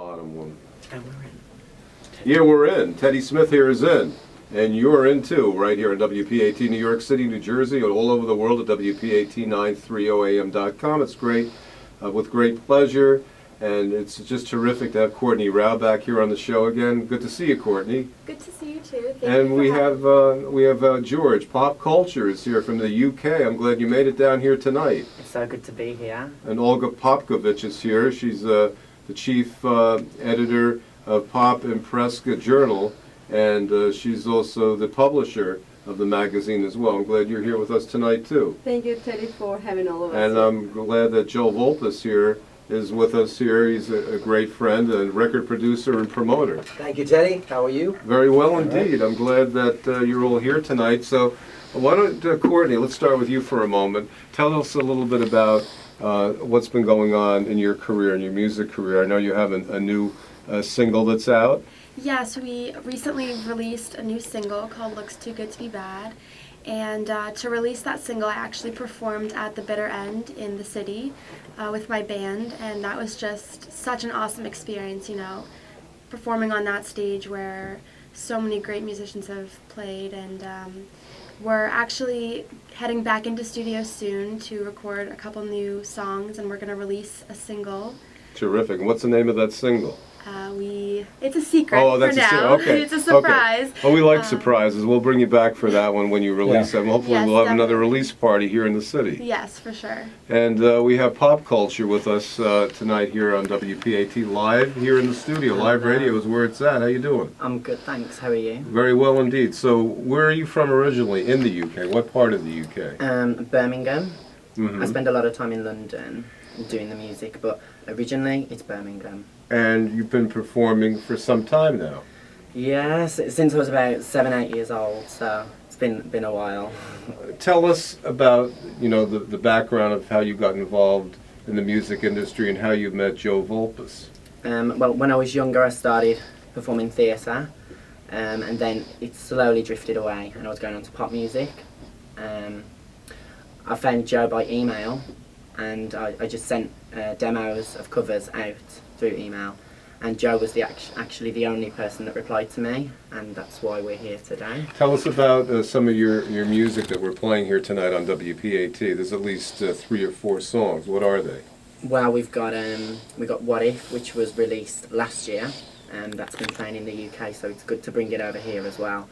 Bottom one. And we're in. Yeah, we're in. Teddy Smith here is in. And you're in too, right here on WPAT New York City, New Jersey, and all over the world at WPAT930am.com. It's great, with great pleasure, and it's just terrific to have Courtney Rao back here on the show again. Good to see you, Courtney. Good to see you too. Thank And you we for have George. Pop Culture is here from the UK. I'm glad you made it down here tonight. It's so good to be here. And Olga Papkovich is here. She's the chief editor of PopImpressKA Journal, and she's also the publisher of the magazine as well. I'm glad you're here with us tonight too. Thank you, Teddy, for having all of us. And I'm glad that Joe Volpus here is with us here. He's a great friend and record producer and promoter. Thank you, Teddy. How are you? Very well indeed. I'm glad that you're all here tonight. So why don't, Courtney, let's start with you for a moment. Tell us a little bit about what's been going on in your career, in your music career. I know you have a new single that's out. Yes, we recently released a new single called Looks Too Good to Be Bad. And to release that single, I actually performed at the Bitter End in the city with my band. And that was just such an awesome experience, you know, performing on that stage where so many great musicians have played. And we're actually heading back into studio soon to record a couple new songs, and we're going to release a single. Terrific. And what's the name of that single? It's a secret Oh, that's for now. a secret. Okay. It's a surprise. Okay. Oh, we like surprises. We'll bring you back for that one when you release them. Hopefully Yes, we'll have another definitely. release party here in the city. Yes, for sure. And we have Pop Culture with us tonight here on WPAT Live here in the studio. Live radio is where it's at. How you doing? I'm good, thanks. How are you? Very well indeed. So where are you from originally in the UK? What part of the UK? Birmingham. Mhm. I spend a lot of time in London doing the music, but originally it's Birmingham. And you've been performing for some time now. Yes, since I was about 7, 8 years old, so it's been a while. Tell us about, you know, the background of how you got involved in the music industry and how you met Joe Volpus. Well, when I was younger, I started performing theatre, and then it slowly drifted away, and I was going on to pop music. I found Joe by email, and I just sent demos of covers out through email, and Joe was actually the only person that replied to me, and that's why we're here today. Tell us about some of your music that we're playing here tonight on WPAT. There's at least 3 or 4 songs. What are they? Well, we got What If, which was released last year, and that's been playing in the UK, so it's good to bring it over here as well.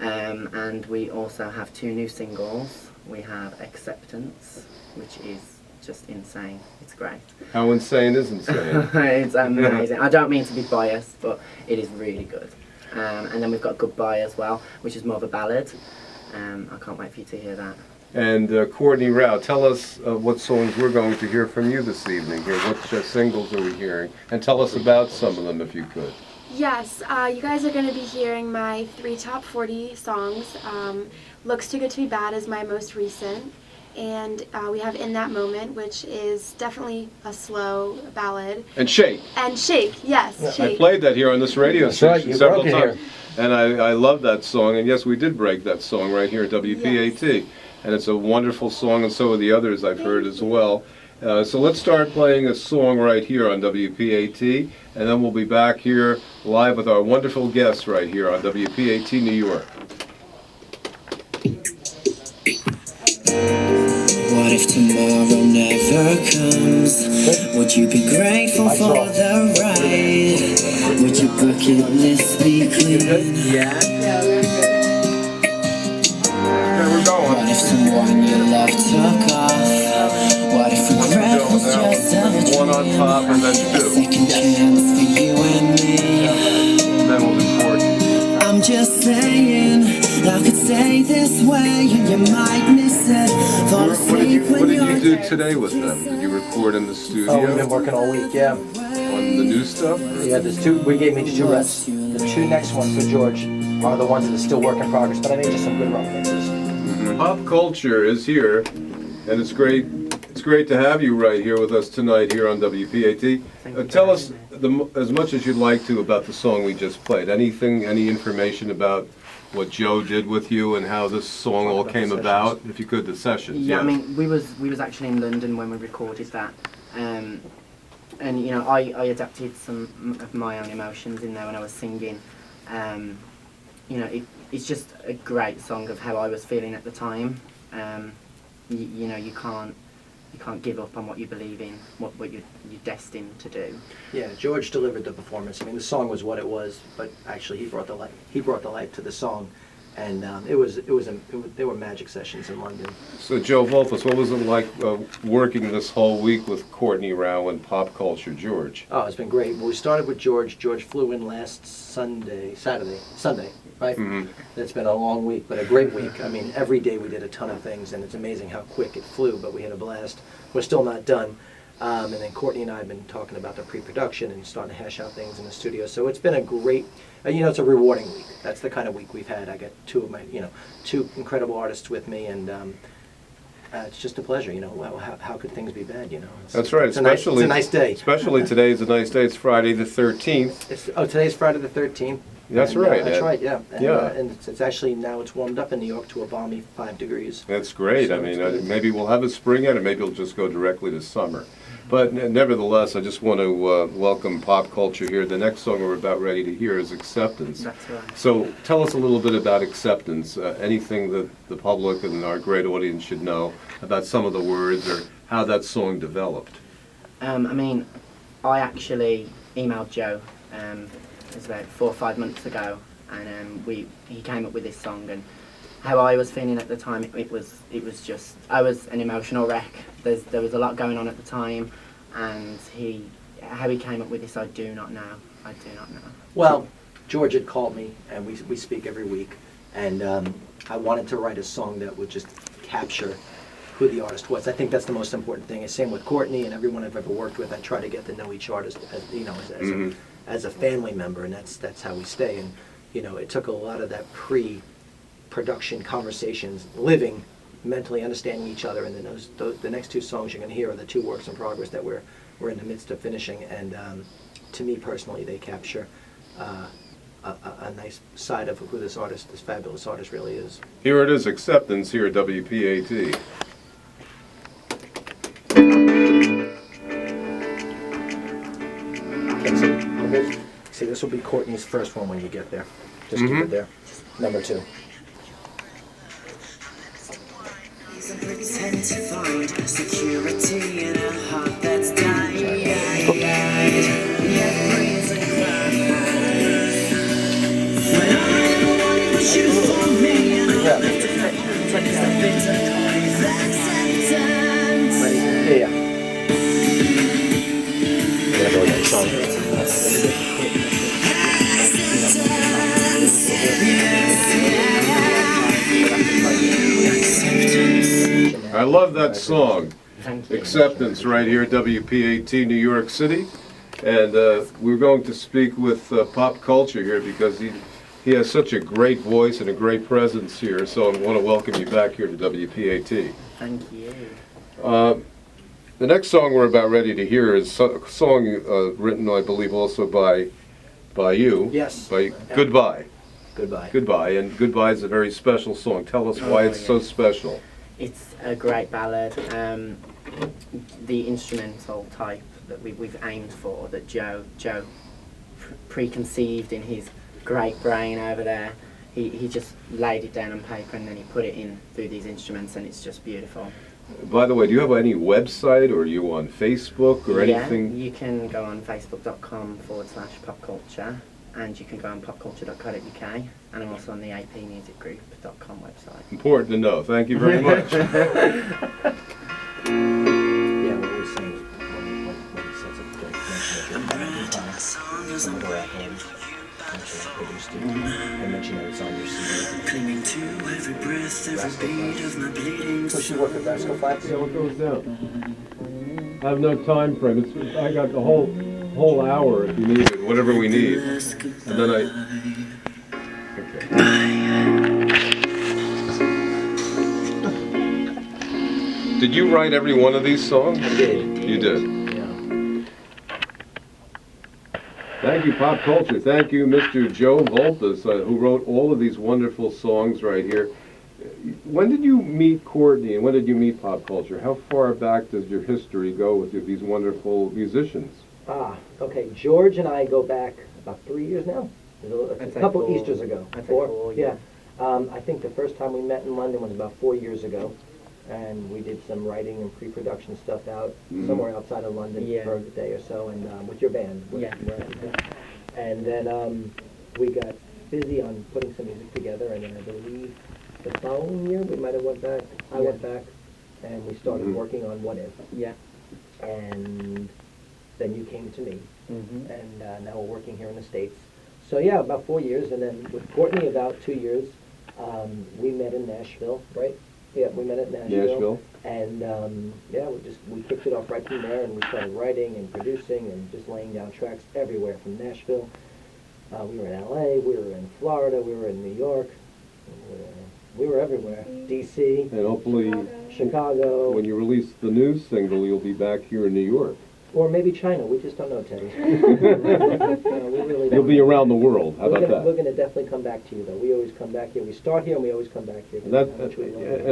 And we also have 2 new singles. We have Acceptance, which is just insane. It's great. How insane is insane? It's amazing. I don't mean to be biased, but it is really good. And then we've got Goodbye as well, which is more of a ballad. I can't wait for you to hear that. And Courtney Rao, tell us what songs we're going to hear from you this evening here. What singles are we hearing? And tell us about some of them if you could. Yes, you guys are going to be hearing my 3 top 40 songs. Looks Too Good to Be Bad is my most recent. And we have In That Moment, which is definitely a slow ballad. And Shake. And Shake, yes, Yeah. Shake. I played that here on this radio That's right, station you several broke it times. And I love that song. And yes, we did break that song right here at WPAT. And it's a wonderful song, and so are the others I've heard as well. So let's start playing a song right here on WPAT, and then we'll be back here live with our wonderful guests right here on WPAT New York. What if tomorrow never comes? Would you be grateful for the ride? Would your bucket list be clean? Yeah. We're going. What if someone you love took off? What if regret was just a dream? One on top and then 2. Second chance for you and me. Then we'll do 4. I'm just saying, I could stay this way and you might miss it. Fall What asleep when did you you're do today with them? Did you record in the studio? Oh, we've been working all week, yeah. On the new stuff? Yeah, there's 2, we gave me 2 rests. The 2 next ones for George are the ones that are still work in progress, but I made just some good rough mixes. Pop Culture is here, and it's great to have you right here with us tonight here on WPAT. Tell us as much as you'd like to about the song we just played. Any information about what Joe did with you and how this song all came about? If you could, the sessions. Yeah, I mean, we was actually in London when we recorded that. And you know, I adapted some of my own emotions in there when I was singing. You know, it's just a great song of how I was feeling at the time. You know, you can't give up on what you believe in, what you're destined to do. Yeah, George delivered the performance. I mean, the song was what it was, but actually he brought the light. He brought the light to the song, and there were magic sessions in London. So Joe Volpus, what was it like working this whole week with Courtney Rao and Pop Culture George? Oh, it's been great. Well, we started with George. George flew in last Sunday, right? Mm-hmm. It's been a long week, but a great week. I mean, every day we did a ton of things, and it's amazing how quick it flew, but we had a blast. We're still not done. And then Courtney and I have been talking about the pre-production and starting to hash out things in the studio. So it's been a great, you know, it's a rewarding week. That's the kind of week we've had. I got two incredible artists with me, and it's just a pleasure. You know, well, how could things be bad? You know, That's right. It's a nice day. Especially today is a nice day. It's Friday the 13th. Today's Friday the 13th. That's and, right. That's right. Yeah. And, Yeah. and it's actually now it's warmed up in New York to a balmy 5 degrees. That's great. So I mean, it's good. maybe we'll have a spring yet, or maybe it'll just go directly to summer. But nevertheless, I just want to welcome Pop Culture here. The next song we're about ready to hear is Acceptance. That's right. So tell us a little bit about Acceptance, anything that the public and our great audience should know about some of the words or how that song developed. I mean, I actually emailed Joe, it was about 4 or 5 months ago, and he came up with this song, and how I was feeling at the time, it was just, I was an emotional wreck. There was a lot going on at the time, and how he came up with this, I do not know. I do not know. Well, George had called me, and we speak every week, and I wanted to write a song that would just capture who the artist was. I think that's the most important thing. And same with Courtney and everyone I've ever worked with. I try to get to know each artist, as a family member, and that's how we stay. And you know, it took a lot of that pre-production conversations, living, mentally understanding each other, and then the next 2 songs you're going to hear are the 2 works in progress that we're in the midst of finishing. And to me personally, they capture a nice side of who this fabulous artist really is. Here it is, Acceptance, here at WPAT. See, this will be Courtney's first one when you get there. Just keep it there. Number 2. Pretend to find security in a heart that's dying. When I wanted was you for me, and all that's affected is the bitter cold acceptance. Yeah. Gonna go again, sorry. I love that song, Thank you. Acceptance, right here at WPAT New York City. And we're going to speak with Pop Culture here because he has such a great voice and a great presence here. So I want to welcome you back here to WPAT. Thank you. The next song we're about ready to hear is a song written, I believe, also by you. Yes. By Goodbye. Goodbye. Goodbye. And Goodbye is a very special song. Tell us why it's so special. It's a great ballad. The instrumental type that we've aimed for, that Joe preconceived in his great brain over there. He just laid it down on paper and then he put it in through these instruments, and it's just beautiful. By the way, do you have any website, or are you on Facebook or anything? Yeah, you can go on facebook.com/popculture, and you can go on popculture.co.uk, and I'm also on the apmusicgroup.com website. Important to know. Thank you very much. Yeah, what we're saying is when he says it, mention that it's on your CD. Clinging to every breath, every beat of my bleeding. So she worked with Rascal Flatts? See how it goes down. I have no time frame. I got the whole hour if you need it, whatever we need. And then Okay. Did you write every one of these songs? I did. You did. Yeah. Thank you, Pop Culture. Thank you, Mr. Joe Volpus, who wrote all of these wonderful songs right here. When did you meet Courtney, and when did you meet Pop Culture? How far back does your history go with these wonderful musicians? Okay, George and I go back about 3 years now. I'd A say couple 4. Easters ago. I'd say 4, yeah. I think the first time we met in London was about 4 years ago, and we did some writing and pre-production stuff out somewhere outside of London Yeah. for a day or so, and with your band. Yeah. And then we got busy on putting some music together, and then I believe the following year we might have went back. I went back, and we started working on What If. Yeah. And then you came to me, Mm-hmm. and now we're working here in the States. So yeah, about 4 years, and then with Courtney about 2 years. We met in Nashville, right? Yeah, we met at Nashville. And yeah, we kicked it off right from there, and we started writing and producing and just laying down tracks everywhere from Nashville. We were in Alla, we were in Florida, we were in New York, we were everywhere. DC, And hopefully, Chicago, when you release the new single, you'll be back here in New York. or maybe China. We just don't know, Teddy. We really don't You'll be know. around the world. How about We're that? going to definitely come back to you, though. We always come back here. We start here, and we always come back here. And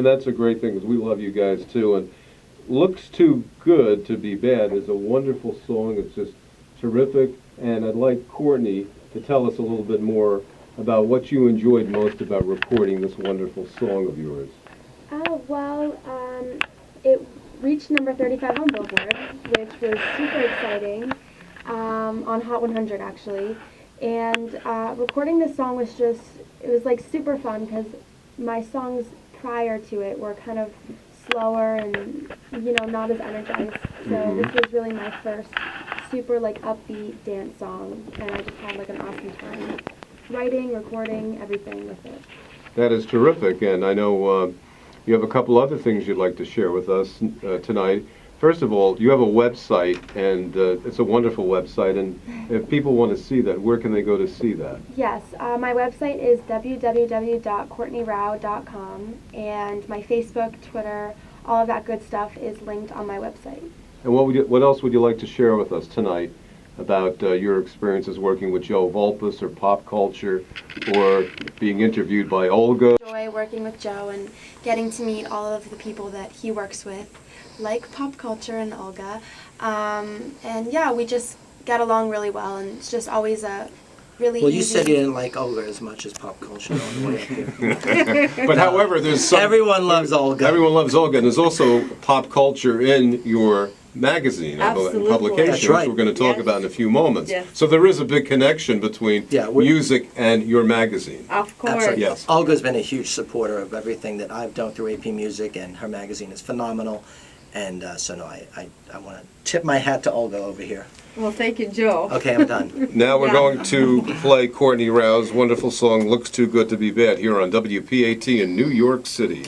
that's a great thing, because we love you guys too. And Looks Too Good to Be Bad is a wonderful song. It's just terrific. And I'd like Courtney to tell us a little bit more about what you enjoyed most about recording this wonderful song of yours. Oh, well, it reached number 35 on Billboard, which was super exciting, on Hot 100 actually. And recording this song was just, it was like super fun because my songs prior to it were kind of slower and, you know, not as energized. So this was really my first super like upbeat dance song, and I just had like an awesome time writing, recording, everything with it. That is terrific, and I know you have a couple other things you'd like to share with us tonight. First of all, you have a website, and it's a wonderful website, and if people want to see that, where can they go to see that? Yes, my website is www.courtneyrao.com, and my Facebook, Twitter, all of that good stuff is linked on my website. And what else would you like to share with us tonight about your experiences working with Joe Volpus or pop culture, or being interviewed by Olga? Enjoy working with Joe and getting to meet all of the people that he works with, like pop culture and Olga. And yeah, we just get along really well, and it's just always a really Well, you easy... said you didn't like Olga as much as pop culture on the way up here. But however, there's some... Everyone loves Olga. Everyone loves Olga, and there's also pop culture in your magazine, Absolutely. publication, That's right. which we're going to talk Yes. about in a few moments. Yes. So there is a big connection between music and your magazine. Of course. Absolutely. Yes. Olga's been a huge supporter of everything that I've done through AP Music, and her magazine is phenomenal. And so no, I want to tip my hat to Olga over here. Well, thank you, Joe. Okay, I'm done. Now we're Yeah. going to play Courtney Rao's wonderful song, Looks Too Good to Be Bad, here on WPAT in New York City.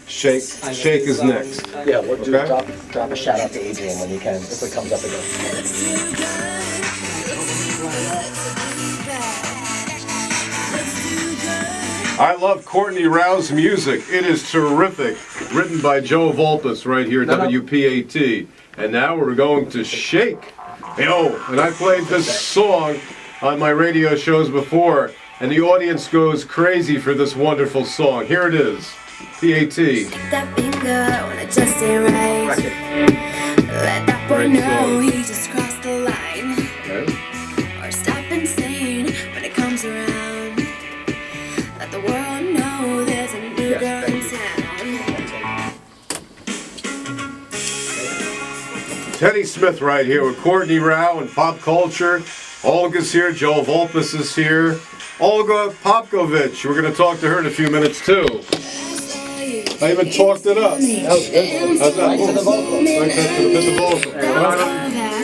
Shake is next. Yeah, we'll do Okay. drop a shout out to Adrian when you can, if it comes up again. I love Courtney Rao's music. It is terrific. Written by Joe Volpus right here at WPAT. And now we're going to Shake. Yo, and I played this song on my radio shows before, and the audience goes crazy for this wonderful song. Here it is. PAT. That finger when it just ain't right. Let that boy know he just crossed the line. Okay. Or stop insane when it comes around. Let the world know there's a new girl in town. Teddy Smith right here with Courtney Rao and Pop Culture. Olga's here, Joe Volpus is here. Olga Papkovich, we're going to talk to her in a few minutes too. I even talked it up. That was good. How's that? Right to the vocal. Right to the vocal.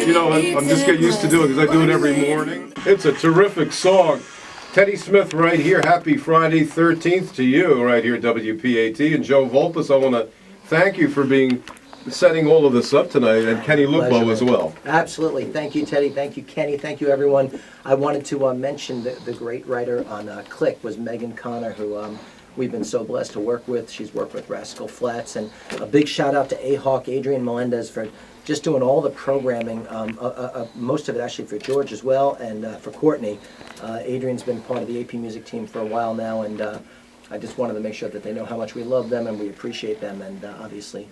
You know, I'm just getting used to doing it because I do it every morning. It's a terrific song. Teddy Smith right here. Happy Friday 13th to you right here at WPAT. And Joe Volpus, I want to thank you for setting all of this up tonight, and Kenny Luppo Pleasure. as well. Absolutely. Thank you, Teddy. Thank you, Kenny. Thank you, everyone. I wanted to mention the great writer on Click was Megan Connor, who we've been so blessed to work with. She's worked with Rascal Flatts. And a big shout out to A-Hawk, Adrian Melendez, for just doing all the programming, most of it actually for George as well, and for Courtney. Adrian's been part of the AP Music team for a while now, and I just wanted to make sure that they know how much we love them and we appreciate them, and obviously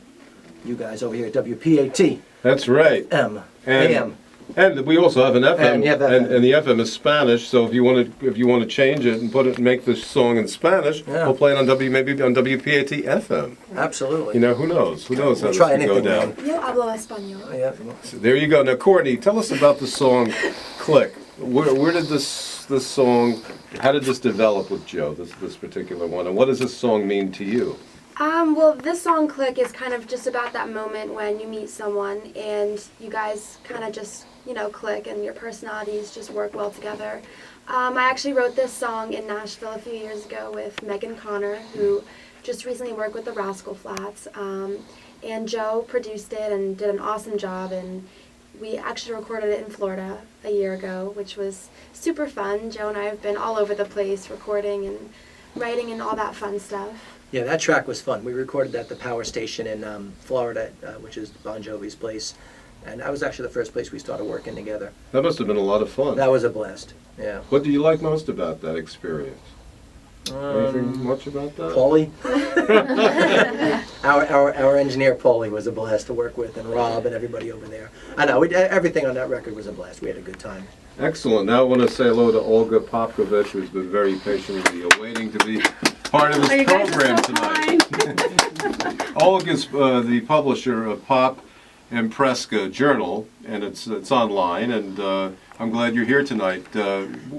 you guys over here at WPAT That's right. M And- AM. And we also have an FM, And you have FM. and the FM is Spanish. So if you want to change it and make the song in Spanish, Yeah. we'll play it on maybe on WPAT FM. Absolutely. You know, who knows? Who knows how We'll this try can go anything, down? man. Yo hablo español. Yeah. So there you go. Now, Courtney, tell us about the song "Click." Where did this song? How did this develop with Joe? This particular one, and what does this song mean to you? Well, this song "Click" is kind of just about that moment when you meet someone and you guys kind of just, click and your personalities just work well together. I actually wrote this song in Nashville a few years ago with Megan Connor, who just recently worked with the Rascal Flatts. And Joe produced it and did an awesome job, and we actually recorded it in Florida a year ago, which was super fun. Joe and I have been all over the place recording and writing and all that fun stuff. Yeah, that track was fun. We recorded at the power station in Florida, which is Bon Jovi's place. And that was actually the first place we started working together. That must have been a lot of fun. That was a blast, yeah. What do you like most about that experience? Anything much about that? Paulie. our engineer Paulie was a blast to work with, and Rob and everybody over there. I know, everything on that record was a blast. We had a good time. Excellent. Now I want to say hello to Olga Papkovich, who's been very patiently awaiting to be part of this program tonight. Olga's the publisher of PopImpressKA Journal, and it's online, and I'm glad you're here tonight.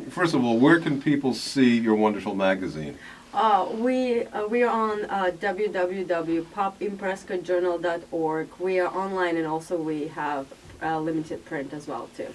First of all, where can people see your wonderful magazine? We are on www.PopimpressKAJournal.org. We are online, and also we have limited print as well too.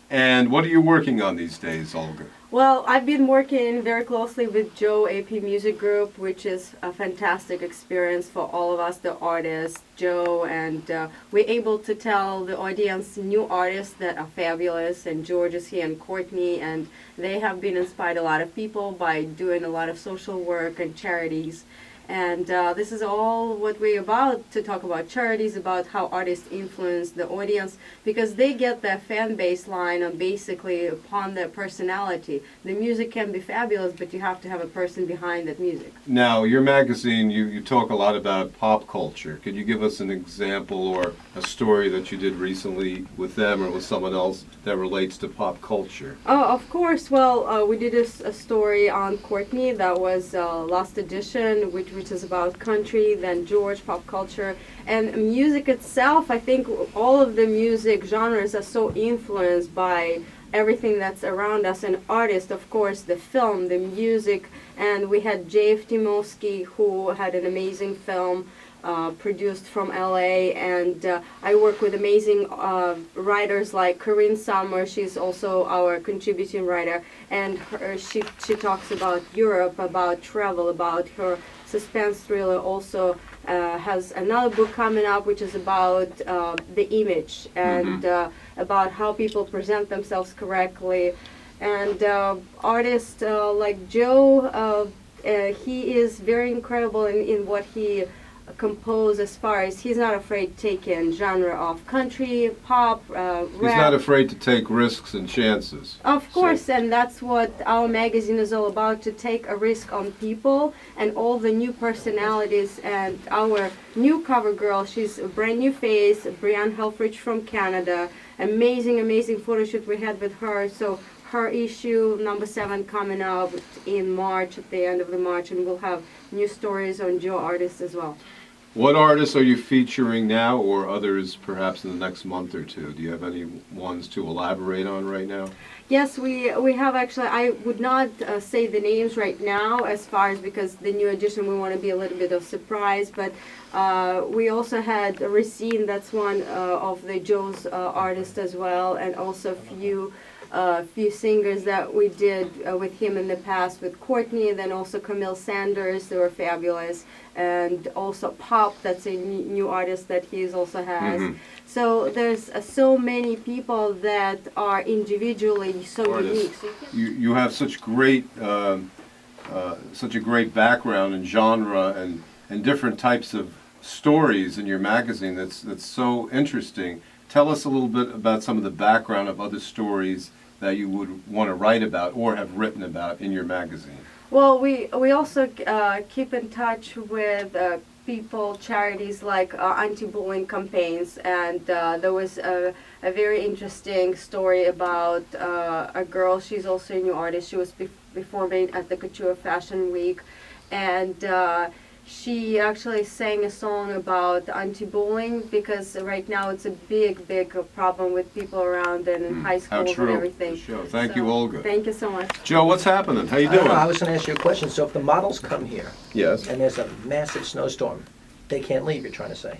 And what are you working on these days, Olga? Well, I've been working very closely with Joe AP Music Group, which is a fantastic experience for all of us, the artists, Joe, and we're able to tell the audience new artists that are fabulous, and George is here and Courtney, and they have been inspired a lot of people by doing a lot of social work and charities. And this is all what we're about, to talk about charities, about how artists influence the audience, because they get their fan base line on basically upon their personality. The music can be fabulous, but you have to have a person behind that music. Now, your magazine, you talk a lot about pop culture. Could you give us an example or a story that you did recently with them or with someone else that relates to pop culture? Oh, of course. Well, we did a story on Courtney that was last edition, which is about country, then George, pop culture, and music itself. I think all of the music genres are so influenced by everything that's around us, and artists, of course, the film, the music, and we had J.F. Timosky, who had an amazing film produced from LA, and I work with amazing writers like Corinne Summer. She's also our contributing writer, and she talks about Europe, about travel, about her suspense thriller. Also has another book coming up, which is about the image and about how people present themselves correctly. And artists like Joe, he is very incredible in what he compose, as far as he's not afraid to take in genre of country, pop, rap. He's not afraid to take risks and chances. Of course, and that's what our magazine is all about, to take a risk on people and all the new personalities. And our new cover girl, she's a brand new face, Brianne Helfrich from Canada. Amazing photo shoot we had with her. So her issue number 7 coming out in March, at the end of the March, and we'll have new stories on Joe artists as well. What artists are you featuring now, or others perhaps in the next month or two? Do you have any ones to elaborate on right now? Yes, we have actually. I would not say the names right now, as far as, because the new edition, we want to be a little bit of surprise, but we also had Racine, that's one of the Joe's artists as well, and also a few singers that we did with him in the past, with Courtney, and then also Camille Sanders. They were fabulous. And also Pop, that's a new artist that he also has. So there's so many people that are individually so unique. So you have such great such a great background and genre and different types of stories in your magazine that's so interesting. Tell us a little bit about some of the background of other stories that you would want to write about or have written about in your magazine. Well, we also keep in touch with people charities like anti-bullying campaigns, and there was a very interesting story about a girl. She's also a new artist. She was performing at the Couture Fashion Week, and she actually sang a song about anti-bullying, because right now it's a big problem with people around and in high How schools true. and everything. Sure. Thank So, you, Olga. Thank you so much. Joe, what's happening? How you I don't doing? know, I was going to ask you a question. So if the models come here Yes. and there's a massive snowstorm, they can't leave, you're trying to say?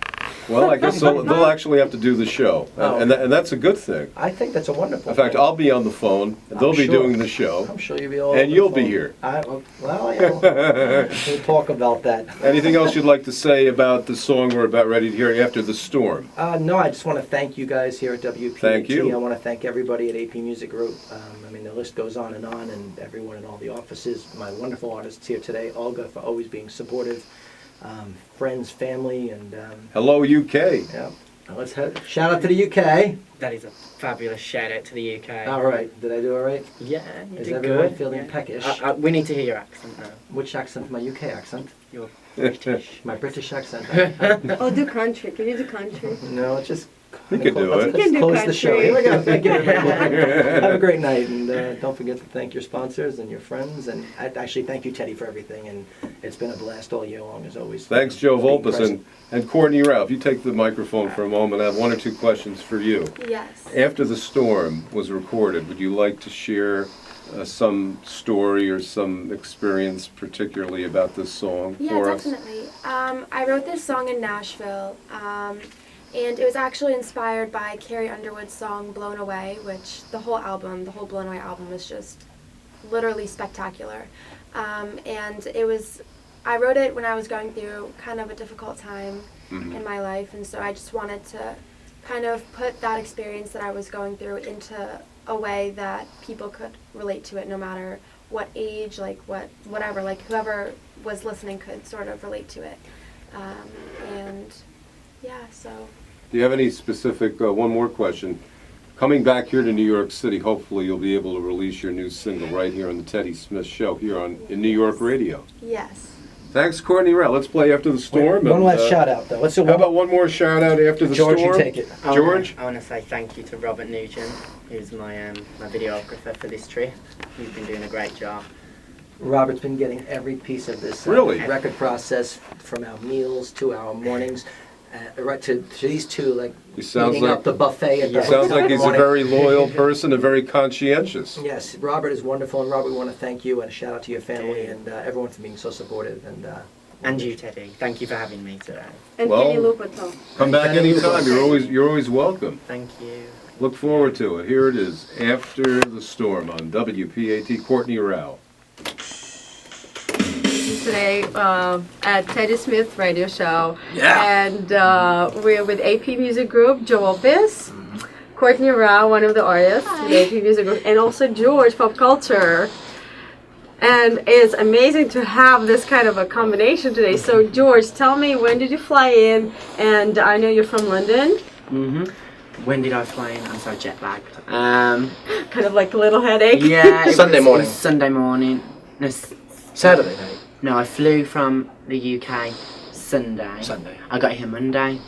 Well, I guess they'll actually have to do the show, Oh. and that's a good thing. I think that's a wonderful In fact, thing. I'll be on the phone, and they'll be sure. doing the show. I'm sure you'll be all And over the you'll be phone. here. Well, yeah, we'll talk about that. Anything else you'd like to say about the song we're about ready to hear after the storm? No, I just want to thank you guys here at WPAT. Thank you. I want to thank everybody at AP Music Group. I mean, the list goes on, and everyone in all the offices. My wonderful artists here today, Olga, for always being supportive. Friends, family, and Hello, UK. yeah. Let's shout out to the UK. That is a fabulous shout out to the UK. All right, did I do all right? Yeah, you Is did everyone good. feeling Yeah. peckish? We need to hear your accent now. Which accent? My UK accent? Your British. My British accent? Oh, do country. Can you do country? No, just. You can do let's, it. Let's You can do close the show. country. Here we go. Thank you, everyone. Have a great night, and don't forget to thank your sponsors and your friends. And actually, thank you, Teddy, for everything. And it's been a blast all year long, as always. Thanks, Joe Being Volpus. present. And Courtney Ralph, you take the microphone for a moment. I have one or two questions for you. Yes. After the storm was recorded, would you like to share some story or some experience particularly about this song Yeah, for us? definitely. I wrote this song in Nashville, and it was actually inspired by Carrie Underwood's song "Blown Away," which the whole "Blown Away" album was just literally spectacular. And I wrote it when I was going through kind of a difficult time in my life, and so I just wanted to kind of put that experience that I was going through into a way that people could relate to it, no matter what age, whatever, whoever was listening could sort of relate to it. And yeah, so. Do you have any specific, one more question. Coming back here to New York City, hopefully you'll be able to release your new single right here on the Teddy Smith Show here in New York Radio. Yes. Thanks, Courtney Ralph. Let's play After the Storm. One and, last shout out, though. Let's do How one. about one more shout out after the George, storm? you take it. George? I want to say thank you to Robert Nugent, who's my videographer for this trip. He's been doing a great job. Robert's been getting every piece of this Really? record process, from our meals to our mornings, right to these two, like He sounds eating like up the buffet at the sounds hotel like he's a morning. very loyal person, and very conscientious. Yes, Robert is wonderful, and Robert, we want to thank you and a shout out to your family and everyone for being so supportive. And you, Teddy. Thank you for having me today. And Well- Kenny Luppo too. Come back anytime. You're always welcome. Thank you. Look forward to it. Here it is, After the Storm on WPAT. Courtney Rao. Today at Teddy Smith Radio Show. Yeah. And we're with AP Music Group, Joe Opis, Courtney Rao, one of the artists with AP Music Group, and also George, Pop Culture. And it's amazing to have this kind of a combination today. So George, tell me, when did you fly in? And I know you're from London. When did I fly in? I'm so jet lagged. Kind of like a little headache. Yeah. Sunday morning. Sunday morning. No, Saturday night. no, I flew from the UK Sunday. Sunday. I got here Monday.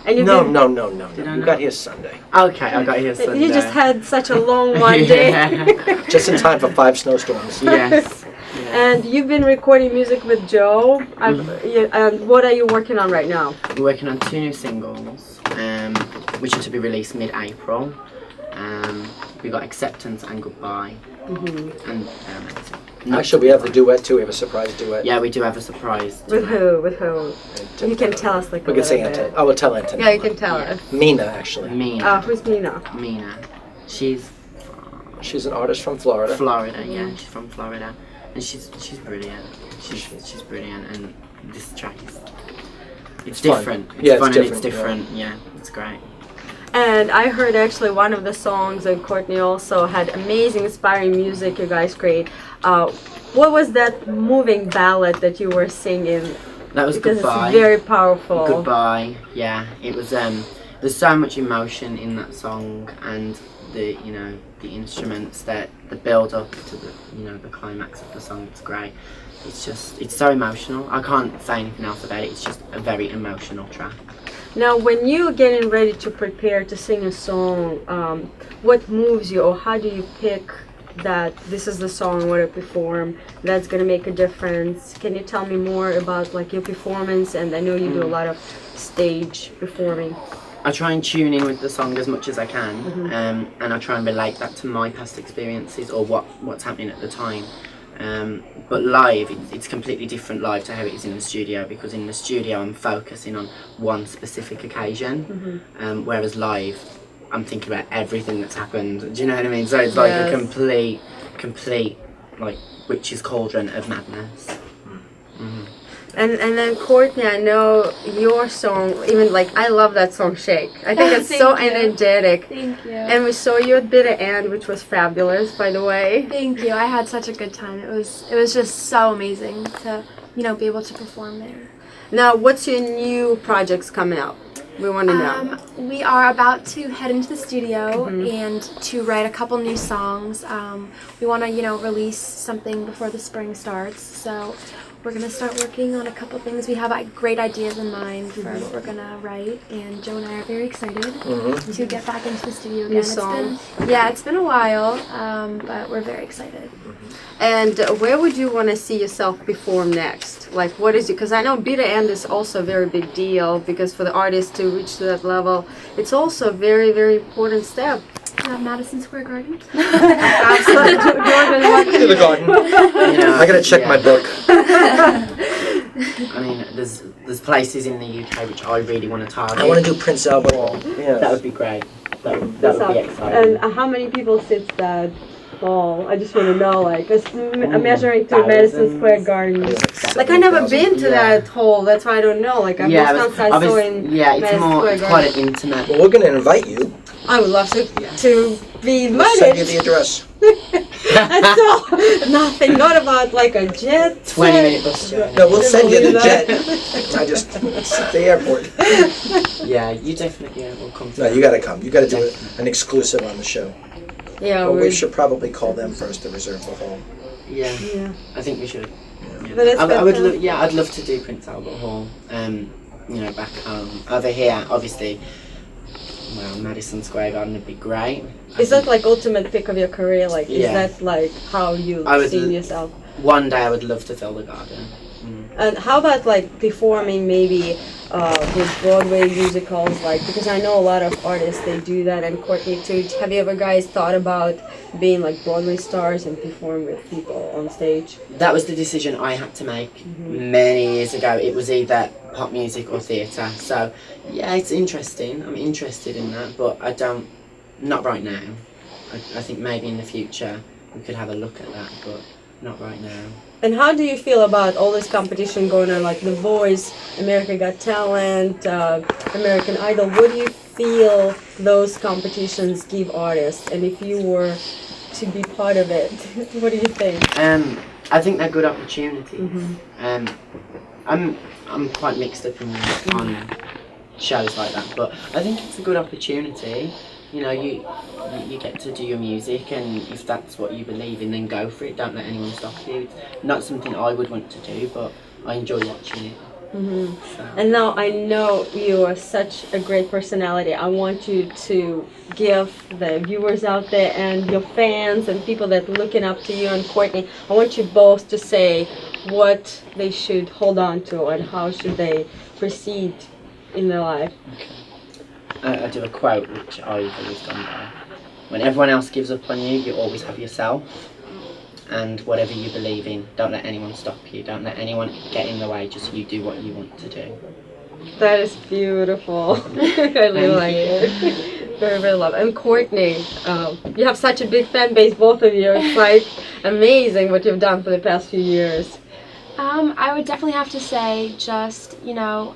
And you've No. Did I You not? got here Sunday. Okay, I got here Sunday. You just had such a long one day. Yeah. Just in time for 5 snowstorms. Yes. Yeah. And you've been recording music with Joe. And what are you working on right now? We're working on 2 new singles, which are to be released mid-April. We got Acceptance and Goodbye. And Actually, we have the duet too. We have a surprise duet. yeah, we do have a surprise. With who? With who? You can tell us like We a can say little Anthony. bit. I will tell Anthony. Yeah, you can tell us. Mina, actually. Mina. Who's Mina? Mina. She's She's an artist from Florida. Florida, yeah, she's from Florida, and she's brilliant. She's brilliant, and this track is it's fun. different. It's Yeah, it's fun and it's different, different. Yeah, it's great. And I heard actually one of the songs, and Courtney also had amazing, inspiring music you guys create. What was that moving ballad that you were singing? That was Because Goodbye. it's very powerful. Goodbye. Yeah, it was. There's so much emotion in that song, and the instruments, that the build up to the the climax of the song. It's great. it's so emotional. I can't say anything else about it. It's just a very emotional track. Now, when you're getting ready to prepare to sing a song, what moves you, or how do you pick that this is the song I want to perform, that's going to make a difference? Can you tell me more about like your performance? And I know you do a lot of stage performing. I try and tune in with the song as much as I can, and I try and relate that to my past experiences or what's happening at the time. But live, it's completely different live to how it is in the studio, because in the studio I'm focusing on one specific occasion, whereas live I'm thinking about everything that's happened. Do you know what I mean? So it's like a complete like witch's cauldron of madness. And then Courtney, I know your song, even like I love that song Shake. I think it's so energetic. Thank you. And we saw you at Bitter End, which was fabulous, by the way. Thank you. I had such a good time. It was just so amazing to, you know, be able to perform there. Now, what's your new projects coming out? We want to know. We are about to head into the studio and to write a couple new songs. We want to, you know, release something before the spring starts. So we're going to start working on a couple things. We have great ideas in mind for what we're going to write, and Joe and I are very excited to get back into the studio again. New song. It's been a while, but we're very excited. And where would you want to see yourself perform next? Like, what is it? Because I know Bitter End is also a very big deal, because for the artist to reach to that level, it's also a very, very important step. Madison Square Garden. Absolutely. To the garden. You know, I gotta check my book. I mean, there's places in the UK which I really want to target. I want to do Prince Albert Hall. Yeah. That would be great. That would be exciting. And how many people sits that hall? I just want to know, like, it's measuring to Madison Square Garden. Like, I've never been to that hall, that's why I don't know. Like, I've just I saw in it's quite an intimate. Well, we're gonna invite you. I would love to be We'll send you invited. the address. That's all. Nothing, not about like a jet. 20-minute bus journey. No, we'll send you the jet. I just, it's at the airport. Yeah, you definitely will come to No, you gotta come. You gotta do an exclusive on the show. Yeah, Well, we should probably call them first to reserve the hall. Yeah, Yeah. I think we should. But it's I would fantastic. I'd love to do Prince Albert Hall. You know, back home. Over here, obviously, well, Madison Square Garden would be great. Is that like ultimate pick of your career? Like, is Yeah. that like how you I would see yourself? One day I would love to fill the garden. And how about like performing maybe with Broadway musicals? Like, because I know a lot of artists, they do that, and Courtney too. Have you ever guys thought about being like Broadway stars and perform with people on stage? That was the decision I had to make many years ago. It was either pop music or theatre. So yeah, it's interesting. I'm interested in that, but not right now. I think maybe in the future we could have a look at that, but not right now. And how do you feel about all this competition going on, like The Voice, America Got Talent, American Idol? What do you feel those competitions give artists? And if you were to be part of it, what do you think? I think they're good opportunities. I'm quite mixed up on shows like that, but I think it's a good opportunity. You know, you get to do your music, and if that's what you believe in, then go for it. Don't let anyone stop you. It's not something I would want to do, but I enjoy watching it. So. And now I know you are such a great personality. I want you to give the viewers out there and your fans and people that are looking up to you and Courtney, I want you both to say what they should hold on to and how should they proceed in their life. I do a quote which I've always gone by. When everyone else gives up on you, you always have yourself. And whatever you believe in, don't let anyone stop you. Don't let anyone get in the way. Just you do what you want to do. That is beautiful. I really like it. Very, very love. And Courtney, you have such a big fan base, both of you. It's like amazing what you've done for the past few years. I would definitely have to say, just, you know,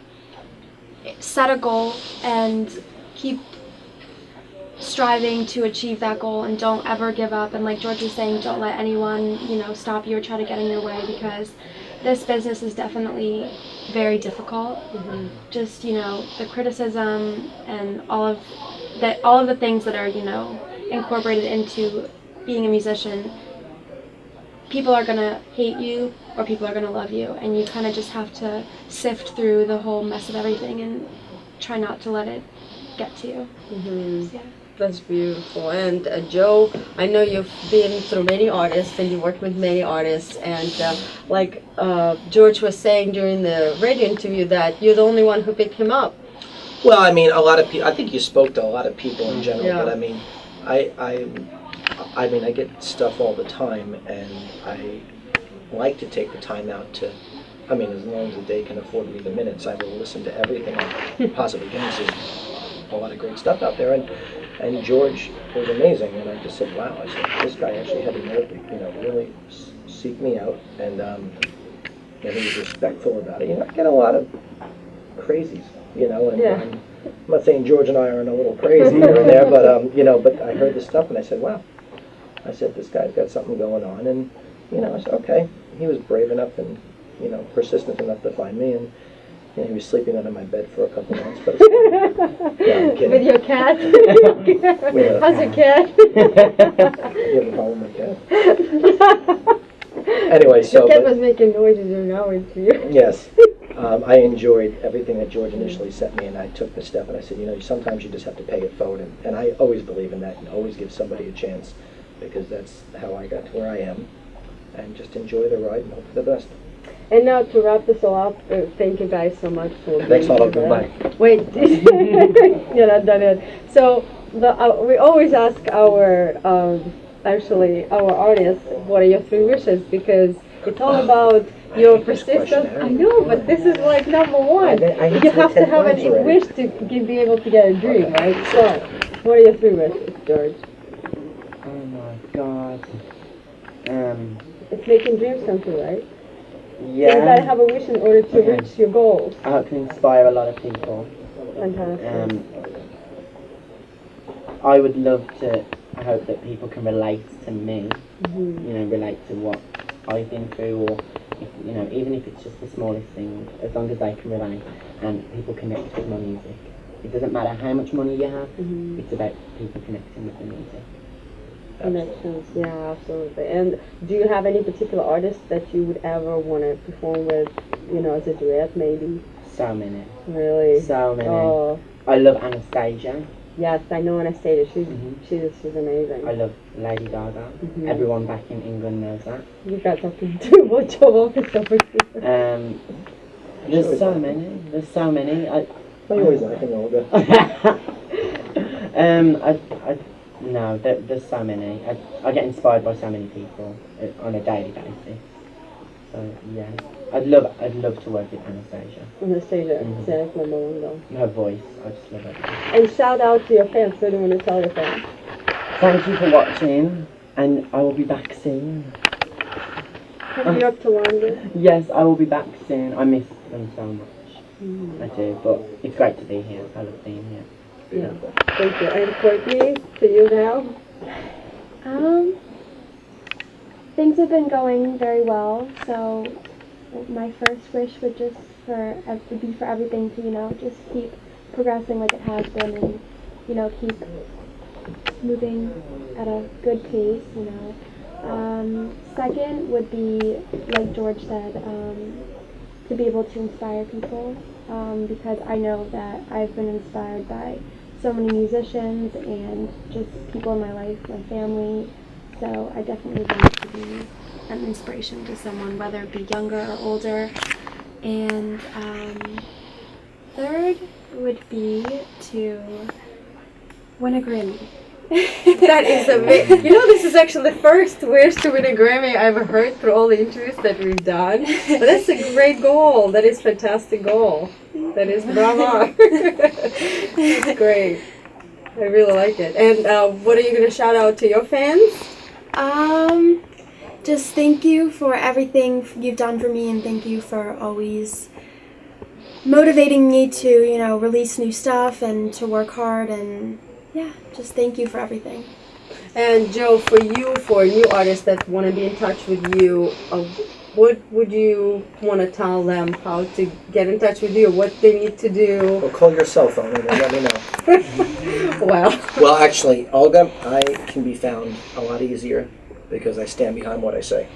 set a goal and keep striving to achieve that goal, and don't ever give up. And like George was saying, don't let anyone, you know, stop you or try to get in your way, because this business is definitely very difficult. Just, you know, the criticism and all of the things that are, you know, incorporated into being a musician, people are gonna hate you or people are gonna love you, and you kind of just have to sift through the whole mess of everything and try not to let it get to you. Mm-hmm. Yeah. That's beautiful. And Joe, I know you've been through many artists and you worked with many artists. And like George was saying during the radio interview, that you're the only one who picked him up. Well, I mean, a lot of people. I think you spoke to a lot of people in general, Yeah. but I mean, I mean, I get stuff all the time, and I like to take the time out to. I mean, as long as the day can afford me the minutes, I will listen to everything I possibly can. There's a lot of great stuff out there, and George was amazing, and I just said, wow, I said, this guy actually had the nerve to, really seek me out, and he was respectful about it. I get a lot of crazies, and Yeah. I'm not saying George and I aren't a little crazy here and there, but but I heard this stuff, and I said, wow, I said, this guy's got something going on, and I said, okay. He was brave enough and persistent enough to find me, and he was sleeping under my bed for a couple months, but yeah, I'm kidding. With your cat? How's your cat? You have a problem with my cat? Anyway, so... Your cat was making noises during our interview. Yes. I enjoyed everything that George initially sent me, and I took the step, and I said, sometimes you just have to pay it forward, and I always believe in that, and always give somebody a chance, because that's how I got to where I am, and just enjoy the ride and hope for the best. And now to wrap this all up, thank you guys so much for Thanks, being Alla. here. Goodbye. Wait, you're not done yet. So we always ask our our artists, what are your 3 wishes? Because it's all about your persistence. I know, but this is like number 1. You have to have a wish to be able to get a dream, right? So, what are your 3 wishes, George? Oh my god. It's making dreams come true, right? Yeah. So you gotta have a wish in order to reach your goals. I hope to inspire a lot of people. Fantastic. I would love to. I hope that people can relate to me. Mm-hmm. Relate to what I've been through, or even if it's just the smallest thing. As long as they can relate and people connect with my music. It doesn't matter how much money you have. Mm-hmm. It's about people connecting with the music. Connections, yeah, absolutely. And do you have any particular artists that you would ever want to perform with, as a duet, maybe? So many. Really? So many. Oh, I love Anastasia. yes, I know Anastasia. She's Mhm. amazing. I love Lady Gaga. Mhm. Everyone back in England knows that. You got talking too much about this over here. There's so many. There's so many. I always like an Olga. No, there's so many. I get inspired by so many people on a daily basis. So yeah, I'd love to work with Anastasia. Anastasia, Mhm. Santa's number 1 though. Her voice, I just love it. And shout out to your fans. What do you want to tell your fans? Thank you for watching, and I will be back soon. Come you up to London. Yes, I will be back soon. I miss them so much. I do, but it's great to be here. I love being here. Yeah, thank you. And Courtney, to you now. Things have been going very well, so my first wish would just be for everything to, just keep progressing like it has been, and, keep moving at a good pace, Second would be, like George said, to be able to inspire people, because I know that I've been inspired by so many musicians and just people in my life, my family, so I definitely want to be an inspiration to someone, whether it be younger or older. And third would be to win a Grammy. That is amazing. This is actually the first wish to win a Grammy I ever heard through all the interviews that we've done. But that's a great goal. That is a fantastic goal. That is bravo. That's great. I really like it. And what are you going to shout out to your fans? Just thank you for everything you've done for me, and thank you for always motivating me to, release new stuff and to work hard, and yeah, just thank you for everything. And Joe, for new artists that want to be in touch with you, what would you want to tell them how to get in touch with you, what they need to do? Well, call your cell phone and let me know. Well, Well, actually, Olga, I can be found a lot easier because I stand behind what I say.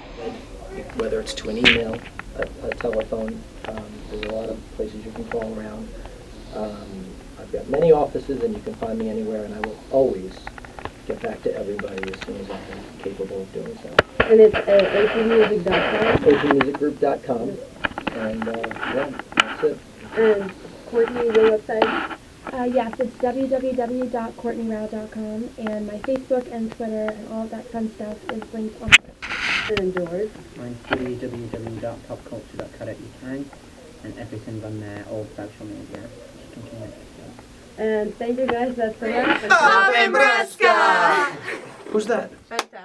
Whether it's to an email, a telephone, there's a lot of places you can call around. I've got many offices and you can find me anywhere, and I will always get back to everybody as soon as I'm capable of doing so. And it's apmusic.com. apmusicgroup.com, and yeah, that's it. And Courtney, your website? Yes, it's www.courtneyrao.com, and my Facebook and Twitter and all of that fun stuff is linked on my website. And George? Mine's www.popculture.co.uk, and everything's on there, all social media. You can connect with us. And thank you guys, that's the wrap. PopImpressKA! Who's that? Fantastic.